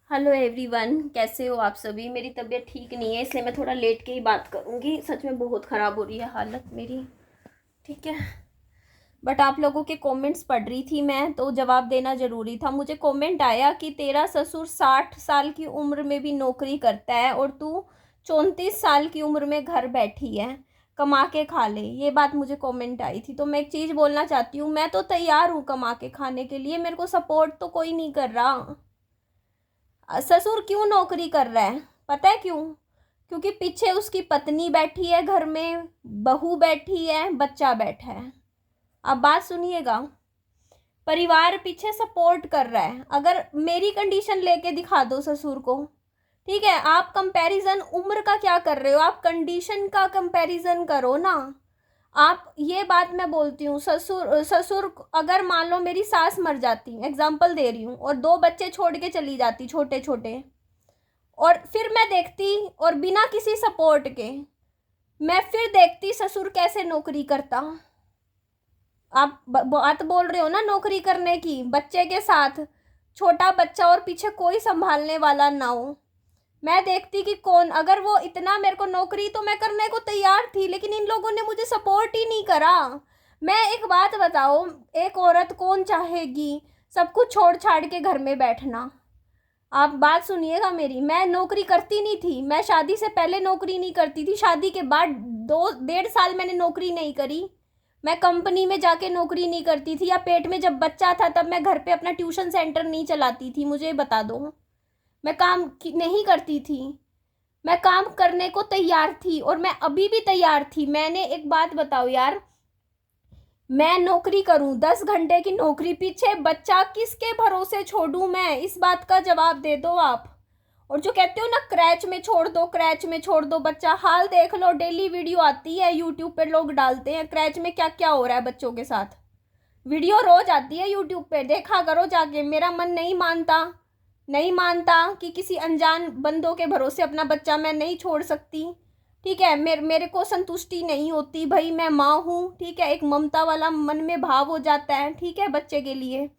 Hello everyone, कैसे हो आप सभी। मेरी तबीयत ठीक नहीं है, इसलिए मैं थोड़ा लेट के ही बात करूँगी। सच में बहुत ख़राब हो रही है हालत मेरी। ठीक है, बट आप लोगों के कमेंट्स पढ़ रही थी मैं, तो जवाब देना ज़रूरी था। मुझे कमेंट आया कि तेरा ससुर 60 साल की उम्र में भी नौकरी करता है और तू 34 साल की उम्र में घर बैठी है, कमा के खा ले। ये बात मुझे कमेंट आई थी। तो मैं एक चीज़ बोलना चाहती हूँ, मैं तो तैयार हूँ कमा के खाने के लिए, मेरे को सपोर्ट तो कोई नहीं कर रहा। ससुर क्यों नौकरी कर रहा है पता है क्यों? क्योंकि पीछे उसकी पत्नी बैठी है, घर में बहू बैठी है, बच्चा बैठा है। अब बात सुनिएगा, परिवार पीछे सपोर्ट कर रहा है। अगर मेरी कंडीशन लेके दिखा दो ससुर को, ठीक है। आप कंपैरिजन उम्र का क्या कर रहे हो, आप कंडीशन का कंपैरिजन करो ना। आप ये बात मैं बोलती हूँ, ससुर ससुर अगर मान लो मेरी सास मर जाती, एग्जाम्पल दे रही हूँ, और 2 बच्चे छोड़ के चली जाती छोटे छोटे, और फिर मैं देखती, और बिना किसी सपोर्ट के मैं फिर देखती ससुर कैसे नौकरी करता। आप बात बोल रहे हो ना नौकरी करने की, बच्चे के साथ, छोटा बच्चा और पीछे कोई संभालने वाला ना हो। मैं देखती कि कौन, अगर वो इतना मेरे को नौकरी, तो मैं करने को तैयार थी, लेकिन इन लोगों ने मुझे सपोर्ट ही नहीं करा। मैं एक बात बताओ, एक औरत कौन चाहेगी सब कुछ छोड़ छाड़ के घर में बैठना? आप बात सुनिएगा मेरी, मैं नौकरी करती नहीं थी, मैं शादी से पहले नौकरी नहीं करती थी, शादी के बाद 2 1.5 साल मैंने नौकरी नहीं करी। मैं कंपनी में जाके नौकरी नहीं करती थी, या पेट में जब बच्चा था तब मैं घर पे अपना ट्यूशन सेंटर नहीं चलाती थी। मुझे बता दो, मैं काम नहीं करती थी, मैं काम करने को तैयार थी, और मैं अभी भी तैयार थी। मैंने एक बात बताओ यार, मैं नौकरी करूं 10 घंटे की नौकरी, पीछे बच्चा किसके भरोसे छोड़ूं मैं? इस बात का जवाब दे दो आप। और जो कहते हो ना क्रैच में छोड़ दो, क्रैच में छोड़ दो बच्चा, हाल देख लो, डेली वीडियो आती है यूट्यूब पे, लोग डालते हैं क्रैच में क्या क्या हो रहा है बच्चों के साथ। वीडियो रोज आती है यूट्यूब पे, देखा करो जाके। मेरा मन नहीं मानता, नहीं मानता कि किसी अनजान बंदों के भरोसे अपना बच्चा मैं नहीं छोड़ सकती। ठीक है, मेरे को संतुष्टि नहीं होती भाई, मैं माँ हूँ, ठीक है। एक ममता वाला मन में भाव हो जाता है, ठीक है, बच्चे के लिए।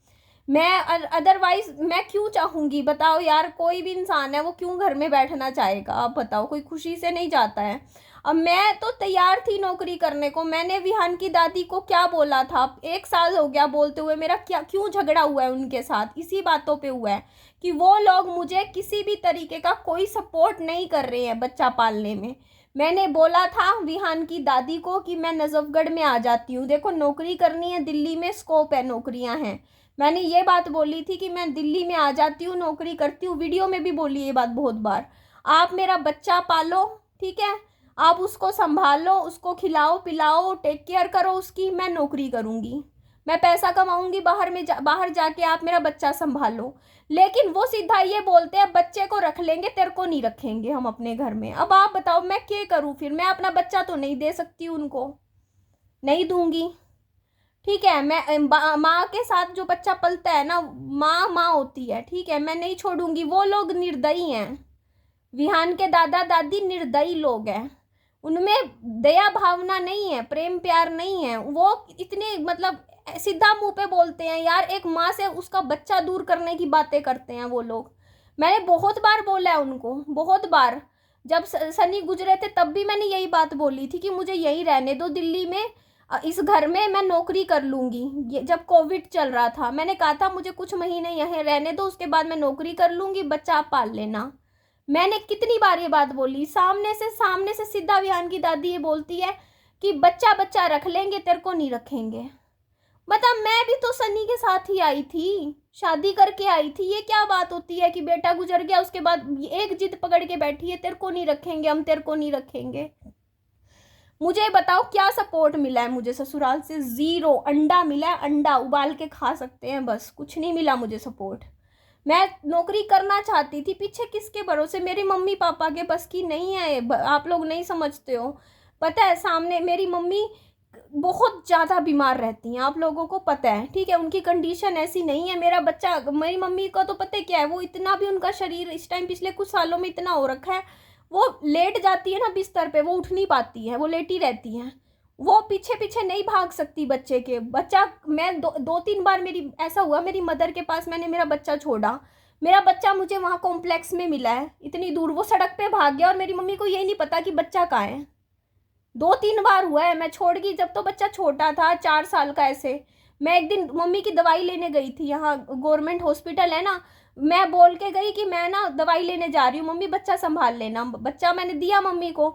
मैं अदरवाइज मैं क्यों चाहूँगी बताओ यार? कोई भी इंसान है वो क्यों घर में बैठना चाहेगा? आप बताओ, कोई खुशी से नहीं जाता है। अब मैं तो तैयार थी नौकरी करने को। मैंने विहान की दादी को क्या बोला था, 1 साल हो गया बोलते हुए, मेरा क्या क्यों झगड़ा हुआ है उनके साथ, इसी बातों पे हुआ है कि वो लोग मुझे किसी भी तरीके का कोई सपोर्ट नहीं कर रहे हैं बच्चा पालने में। मैंने बोला था विहान की दादी को कि मैं नजफगढ़ में आ जाती हूँ, देखो नौकरी करनी है, दिल्ली में स्कोप है, नौकरियां हैं। मैंने ये बात बोली थी कि मैं दिल्ली में आ जाती हूँ, नौकरी करती हूँ, वीडियो में भी बोली ये बात बहुत बार। आप मेरा बच्चा पालो, ठीक है, आप उसको संभालो, उसको खिलाओ पिलाओ, टेक केयर करो उसकी, मैं नौकरी करूँगी, मैं पैसा कमाऊंगी बाहर में बाहर जाके, आप मेरा बच्चा संभालो। लेकिन वो सीधा ये बोलते हैं बच्चे को रख लेंगे, तेरे को नहीं रखेंगे हम अपने घर में। अब आप बताओ मैं क्या करूँ फिर? मैं अपना बच्चा तो नहीं दे सकती उनको, नहीं दूंगी। ठीक है, मैं माँ के साथ जो बच्चा पलता है ना, माँ माँ होती है, ठीक है, मैं नहीं छोड़ूंगी। वो लोग निर्दयी हैं, विहान के दादा दादी निर्दयी लोग हैं, उनमें दया भावना नहीं है, प्रेम प्यार नहीं है। वो इतने मतलब सीधा मुंह पे बोलते हैं यार, एक माँ से उसका बच्चा दूर करने की बातें करते हैं वो लोग। मैंने बहुत बार बोला है उनको, बहुत बार। जब सनी गुजरे थे तब भी मैंने यही बात बोली थी कि मुझे यहीं रहने दो दिल्ली में, इस घर में मैं नौकरी कर लूँगी। ये जब कोविड चल रहा था मैंने कहा था मुझे कुछ महीने यहाँ रहने दो, उसके बाद मैं नौकरी कर लूँगी, बच्चा आप पाल लेना। मैंने कितनी बार ये बात बोली, सामने से सीधा विहान की दादी ये बोलती है कि बच्चा बच्चा रख लेंगे, तेरे को नहीं रखेंगे। मतलब मैं भी तो सनी के साथ ही आई थी, शादी करके आई थी। ये क्या बात होती है कि बेटा गुजर गया उसके बाद एक जिद पकड़ के बैठी है, तेरे को नहीं रखेंगे हम, तेरे को नहीं रखेंगे। मुझे बताओ क्या सपोर्ट मिला है मुझे ससुराल से? जीरो। अंडा मिला है, अंडा उबाल के खा सकते हैं बस, कुछ नहीं मिला मुझे सपोर्ट। मैं नौकरी करना चाहती थी, पीछे किसके भरोसे? मेरी मम्मी पापा के बस की नहीं है, आप लोग नहीं समझते हो। पता है, सामने मेरी मम्मी बहुत ज़्यादा बीमार रहती हैं, आप लोगों को पता है, ठीक है, उनकी कंडीशन ऐसी नहीं है। मेरा बच्चा, मेरी मम्मी का तो पता है क्या है, वो इतना भी, उनका शरीर इस टाइम पिछले कुछ सालों में इतना हो रखा है, वो लेट जाती है ना बिस्तर पे, वो उठ नहीं पाती है, वो लेटी रहती हैं। वो पीछे पीछे नहीं भाग सकती बच्चे के। बच्चा मैं 2 3 बार मेरी ऐसा हुआ, मेरी मदर के पास मैंने मेरा बच्चा छोड़ा, मेरा बच्चा मुझे वहाँ कॉम्प्लेक्स में मिला है, इतनी दूर वो सड़क पे भाग गया और मेरी मम्मी को यही नहीं पता कि बच्चा कहाँ है। 2-3 बार हुआ है, मैं छोड़ गई जब तो बच्चा छोटा था 4 साल का ऐसे। मैं एक दिन मम्मी की दवाई लेने गई थी, यहाँ गवर्नमेंट हॉस्पिटल है ना, मैं बोल के गई कि मैं ना दवाई लेने जा रही हूँ, मम्मी बच्चा संभाल लेना। बच्चा मैंने दिया मम्मी को,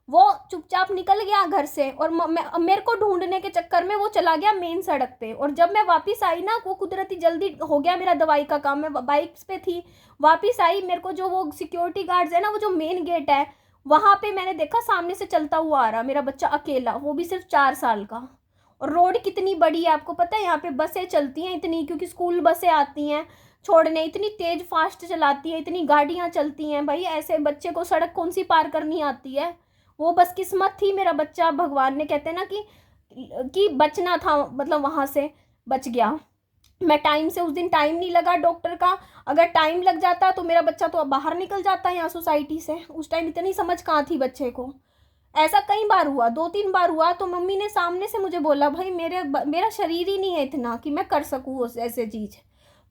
वो चुपचाप निकल गया घर से और मेरे को ढूंढने के चक्कर में वो चला गया मेन सड़क पे। और जब मैं वापस आई ना, वो कुदरती जल्दी हो गया मेरा दवाई का काम, मैं बाइक पे थी, वापस आई, मेरे को जो वो सिक्योरिटी गार्ड्स है ना, वो जो मेन गेट है वहाँ पे मैंने देखा सामने से चलता हुआ आ रहा मेरा बच्चा अकेला, वो भी सिर्फ 4 साल का। और रोड कितनी बड़ी है आपको पता है, यहाँ पे बसें चलती हैं इतनी, क्योंकि स्कूल बसें आती हैं छोड़ने, इतनी तेज फास्ट चलाती हैं, इतनी गाड़ियाँ चलती हैं भाई, ऐसे बच्चे को सड़क कौन सी पार करनी आती है। वो बस किस्मत थी, मेरा बच्चा भगवान ने, कहते हैं ना कि बचना था, मतलब वहाँ से बच गया। मैं टाइम से, उस दिन टाइम नहीं लगा डॉक्टर का, अगर टाइम लग जाता तो मेरा बच्चा तो बाहर निकल जाता है यहाँ सोसाइटी से। उस टाइम इतनी समझ कहाँ थी बच्चे को। ऐसा कई बार हुआ, 2-3 बार हुआ, तो मम्मी ने सामने से मुझे बोला भाई मेरा शरीर ही नहीं है इतना कि मैं कर सकूँ ऐसे चीज़।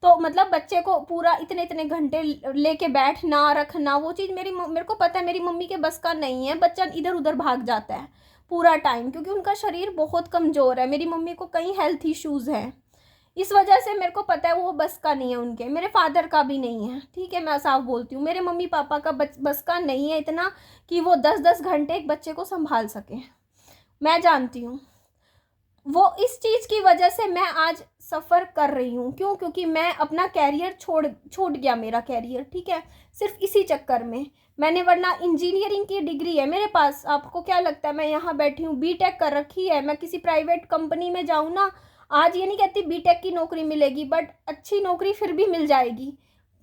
तो मतलब बच्चे को पूरा इतने इतने घंटे लेके बैठना रखना, वो चीज़ मेरे को पता है मेरी मम्मी के बस का नहीं है। बच्चा इधर उधर भाग जाता है पूरा टाइम, क्योंकि उनका शरीर बहुत कमज़ोर है, मेरी मम्मी को कई हेल्थ इश्यूज़ हैं, इस वजह से मेरे को पता है वो बस का नहीं है उनके, मेरे फादर का भी नहीं है, ठीक है, मैं साफ बोलती हूँ, मेरे मम्मी पापा का बस का नहीं है इतना कि वो 10-10 घंटे एक बच्चे को संभाल सके। मैं जानती हूँ वो इस चीज़ की वजह से मैं आज सफ़र कर रही हूँ। क्यों? क्योंकि मैं अपना कैरियर छूट गया मेरा कैरियर, ठीक है, सिर्फ इसी चक्कर में मैंने, वरना इंजीनियरिंग की डिग्री है मेरे पास। आपको क्या लगता है मैं यहाँ बैठी हूँ, बीटेक कर रखी है, मैं किसी प्राइवेट कंपनी में जाऊँ ना, आज ये नहीं कहती बीटेक की नौकरी मिलेगी, बट अच्छी नौकरी फिर भी मिल जाएगी।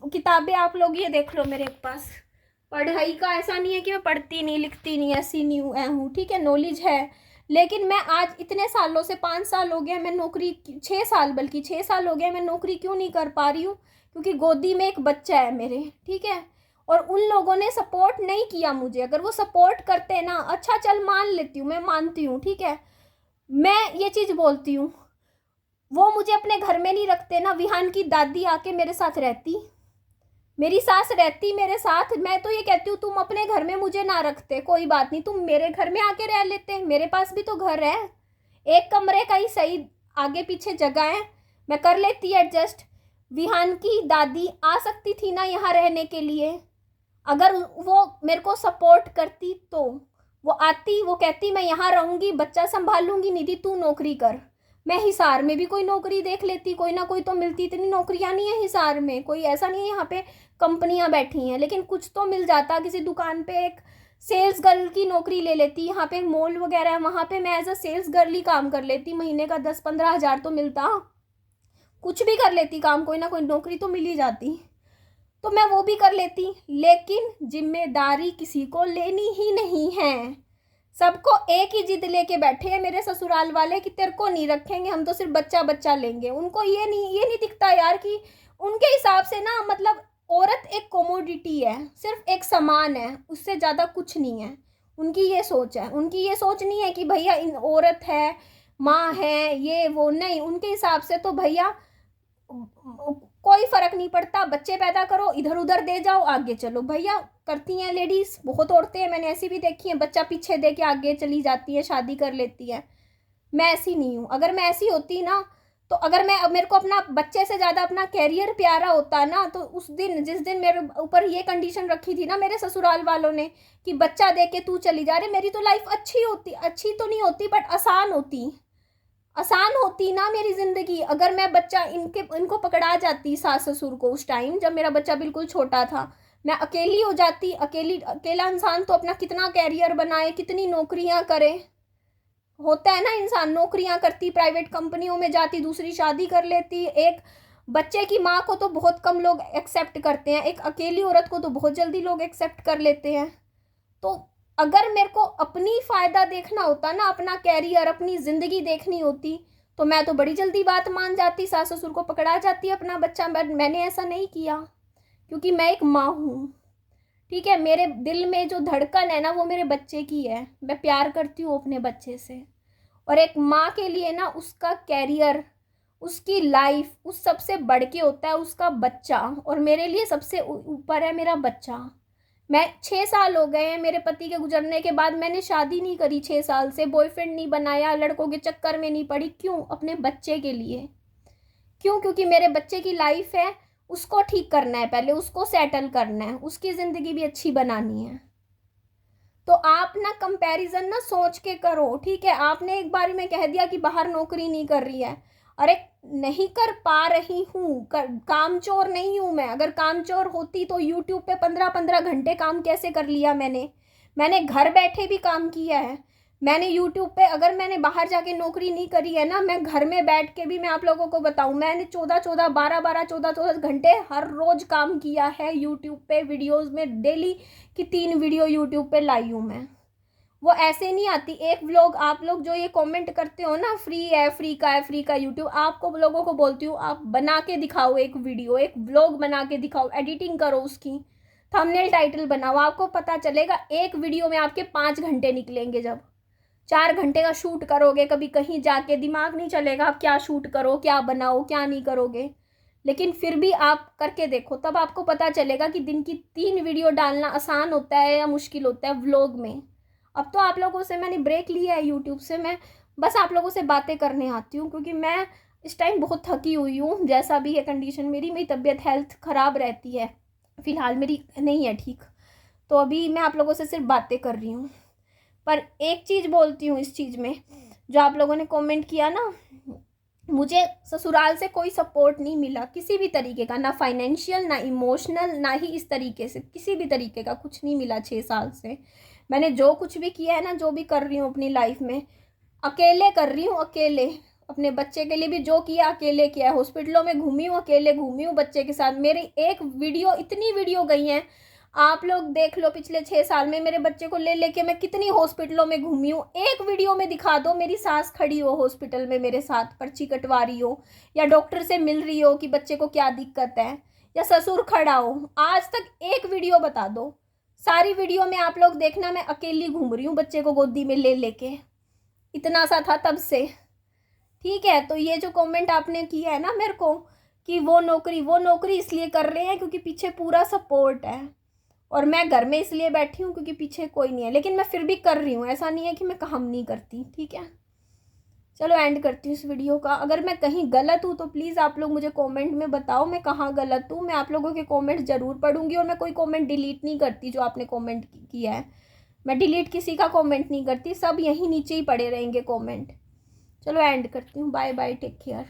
किताबें आप लोग ये देख लो मेरे पास, पढ़ाई का ऐसा नहीं है कि मैं पढ़ती नहीं लिखती नहीं, ऐसी नहीं हूँ, ठीक है, नॉलेज है, लेकिन मैं आज इतने सालों से, 5 साल हो गए मैं नौकरी, 6 साल, बल्कि 6 साल हो गए मैं नौकरी क्यों नहीं कर पा रही हूँ, क्योंकि गोदी में एक बच्चा है मेरे, ठीक है, और उन लोगों ने सपोर्ट नहीं किया मुझे। अगर वो सपोर्ट करते ना, अच्छा चल मान लेती हूँ, मैं मानती हूँ, ठीक है, मैं ये चीज़ बोलती हूँ, वो मुझे अपने घर में नहीं रखते ना, विहान की दादी आके मेरे साथ रहती, मेरी सास रहती मेरे साथ, मैं तो ये कहती हूँ तुम अपने घर में मुझे ना रखते, कोई बात नहीं, तुम मेरे घर में आके रह लेते, मेरे पास भी तो घर है, एक कमरे का ही सही, आगे पीछे जगह है, मैं कर लेती एडजस्ट। विहान की दादी आ सकती थी ना यहाँ रहने के लिए, अगर वो मेरे को सपोर्ट करती तो वो आती, वो कहती मैं यहाँ रहूँगी, बच्चा संभाल लूँगी, निधि तू नौकरी कर, मैं हिसार में भी कोई नौकरी देख लेती, कोई ना कोई तो मिलती, इतनी नौकरियाँ नहीं है हिसार में, कोई ऐसा नहीं है यहाँ पे कंपनियाँ बैठी हैं, लेकिन कुछ तो मिल जाता, किसी दुकान पे एक सेल्स गर्ल की नौकरी ले लेती, यहाँ पे मॉल वगैरह है वहाँ पे मैं एज अ सेल्स गर्ल ही काम कर लेती, महीने का 10-15 हज़ार तो मिलता, कुछ भी कर लेती काम, कोई ना कोई नौकरी तो मिल ही जाती, तो मैं वो भी कर लेती। लेकिन जिम्मेदारी किसी को लेनी ही नहीं है, सबको एक ही जिद लेके बैठे हैं मेरे ससुराल वाले कि तेरे को नहीं रखेंगे, हम तो सिर्फ बच्चा बच्चा लेंगे। उनको ये नहीं दिखता यार कि उनके हिसाब से ना, मतलब औरत एक कमोडिटी है, सिर्फ एक सामान है, उससे ज़्यादा कुछ नहीं है, उनकी ये सोच है। उनकी ये सोच नहीं है कि भैया इन औरत है, माँ है, ये वो नहीं, उनके हिसाब से तो भैया कोई फर्क नहीं पड़ता, बच्चे पैदा करो, इधर उधर दे जाओ, आगे चलो। भैया करती हैं लेडीज़, बहुत औरतें हैं, मैंने ऐसी भी देखी हैं, बच्चा पीछे दे के आगे चली जाती है, शादी कर लेती है। मैं ऐसी नहीं हूँ, अगर मैं ऐसी होती ना, तो अगर मेरे को अपना बच्चे से ज़्यादा अपना कैरियर प्यारा होता ना, तो उस दिन, जिस दिन मेरे ऊपर ये कंडीशन रखी थी ना मेरे ससुराल वालों ने कि बच्चा दे के तू चली जा रही, मेरी तो लाइफ अच्छी होती, अच्छी तो नहीं होती बट आसान होती ना मेरी ज़िंदगी, अगर मैं बच्चा इनको पकड़ा जाती, सास ससुर को, उस टाइम जब मेरा बच्चा बिल्कुल छोटा था, मैं अकेली हो जाती। अकेला इंसान तो अपना कितना कैरियर बनाए, कितनी नौकरियां करे, होता है ना, इंसान नौकरियां करती, प्राइवेट कंपनियों में जाती, दूसरी शादी कर लेती। एक बच्चे की माँ को तो बहुत कम लोग एक्सेप्ट करते हैं, एक अकेली औरत को तो बहुत जल्दी लोग एक्सेप्ट कर लेते हैं। तो अगर मेरे को अपनी फ़ायदा देखना होता ना, अपना कैरियर, अपनी ज़िंदगी देखनी होती, तो मैं तो बड़ी जल्दी बात मान जाती, सास ससुर को पकड़ा जाती अपना बच्चा। मैंने ऐसा नहीं किया, क्योंकि मैं एक माँ हूँ, ठीक है, मेरे दिल में जो धड़कन है ना, वो मेरे बच्चे की है, मैं प्यार करती हूँ अपने बच्चे से। और एक माँ के लिए ना, उसका कैरियर, उसकी लाइफ उस सबसे बढ़ के होता है उसका बच्चा, और मेरे लिए सबसे ऊपर है मेरा बच्चा। मैं 6 साल हो गए हैं मेरे पति के गुजरने के बाद, मैंने शादी नहीं करी 6 साल से, बॉयफ्रेंड नहीं बनाया, लड़कों के चक्कर में नहीं पड़ी। क्यों? अपने बच्चे के लिए। क्यों? क्योंकि मेरे बच्चे की लाइफ है, उसको ठीक करना है, पहले उसको सेटल करना है, उसकी ज़िंदगी भी अच्छी बनानी है। तो आप ना कंपैरिजन ना सोच के करो, ठीक है। आपने एक बार में कह दिया कि बाहर नौकरी नहीं कर रही है, अरे नहीं कर पा रही हूँ, कामचोर नहीं हूँ मैं। अगर कामचोर होती तो यूट्यूब पे 15-15 घंटे काम कैसे कर लिया मैंने घर बैठे भी काम किया है। मैंने यूट्यूब पे, अगर मैंने बाहर जाके नौकरी नहीं करी है ना, मैं घर में बैठ के भी मैं आप लोगों को बताऊं, मैंने 14-14, 12-12, 14-14 घंटे हर रोज काम किया है यूट्यूब पे, वीडियोस में डेली की 3 वीडियो यूट्यूब पे लाई हूँ मैं। वो ऐसे नहीं आती। एक व्लॉग, आप लोग जो ये कमेंट करते हो ना फ्री है, फ्री का यूट्यूब, आपको लोगों को बोलती हूँ, आप बना के दिखाओ एक वीडियो, एक व्लॉग बना के दिखाओ, एडिटिंग करो उसकी, थंबनेल टाइटल बनाओ, आपको पता चलेगा एक वीडियो में आपके 5 घंटे निकलेंगे। जब 4 घंटे का शूट करोगे, कभी कहीं जाके दिमाग नहीं चलेगा आप क्या शूट करो, क्या बनाओ, क्या नहीं करोगे। लेकिन फिर भी आप करके देखो, तब आपको पता चलेगा कि दिन की 3 वीडियो डालना आसान होता है या मुश्किल होता है व्लॉग में। अब तो आप लोगों से मैंने ब्रेक लिया है यूट्यूब से, मैं बस आप लोगों से बातें करने आती हूँ, क्योंकि मैं इस टाइम बहुत थकी हुई हूँ। जैसा भी है कंडीशन मेरी तबीयत हेल्थ ख़राब रहती है, फ़िलहाल मेरी नहीं है ठीक, तो अभी मैं आप लोगों से सिर्फ बातें कर रही हूँ। पर एक चीज़ बोलती हूँ इस चीज़ में, जो आप लोगों ने कमेंट किया ना, मुझे ससुराल से कोई सपोर्ट नहीं मिला किसी भी तरीके का, ना फाइनेंशियल, ना इमोशनल, ना ही इस तरीके से किसी भी तरीके का कुछ नहीं मिला 6 साल से। मैंने जो कुछ भी किया है ना, जो भी कर रही हूँ अपनी लाइफ में, अकेले कर रही हूँ, अकेले। अपने बच्चे के लिए भी जो किया अकेले किया है। हॉस्पिटलों में घूमी हूँ, अकेले घूमी हूँ बच्चे के साथ। मेरी एक वीडियो, इतनी वीडियो गई हैं, आप लोग देख लो पिछले 6 साल में मेरे बच्चे को ले लेके मैं कितनी हॉस्पिटलों में घूमी हूँ। एक वीडियो में दिखा दो मेरी सास खड़ी हो हॉस्पिटल में मेरे साथ, पर्ची कटवा रही हो, या डॉक्टर से मिल रही हो कि बच्चे को क्या दिक्कत है, या ससुर खड़ा हो। आज तक एक वीडियो बता दो। सारी वीडियो में आप लोग देखना मैं अकेली घूम रही हूँ बच्चे को गोदी में ले लेके, इतना सा था तब से, ठीक है। तो ये जो कमेंट आपने किया है ना मेरे को कि वो नौकरी इसलिए कर रहे हैं क्योंकि पीछे पूरा सपोर्ट है, और मैं घर में इसलिए बैठी हूँ क्योंकि पीछे कोई नहीं है, लेकिन मैं फिर भी कर रही हूँ। ऐसा नहीं है कि मैं काम नहीं करती, ठीक है। चलो एंड करती हूँ इस वीडियो का। अगर मैं कहीं गलत हूँ तो प्लीज़ आप लोग मुझे कमेंट में बताओ मैं कहाँ गलत हूँ। मैं आप लोगों के कमेंट ज़रूर पढ़ूंगी, और मैं कोई कमेंट डिलीट नहीं करती जो आपने कमेंट किया है। मैं डिलीट किसी का कमेंट नहीं करती, सब यहीं नीचे ही पड़े रहेंगे कमेंट। चलो एंड करती हूँ, बाय बाय, टेक केयर।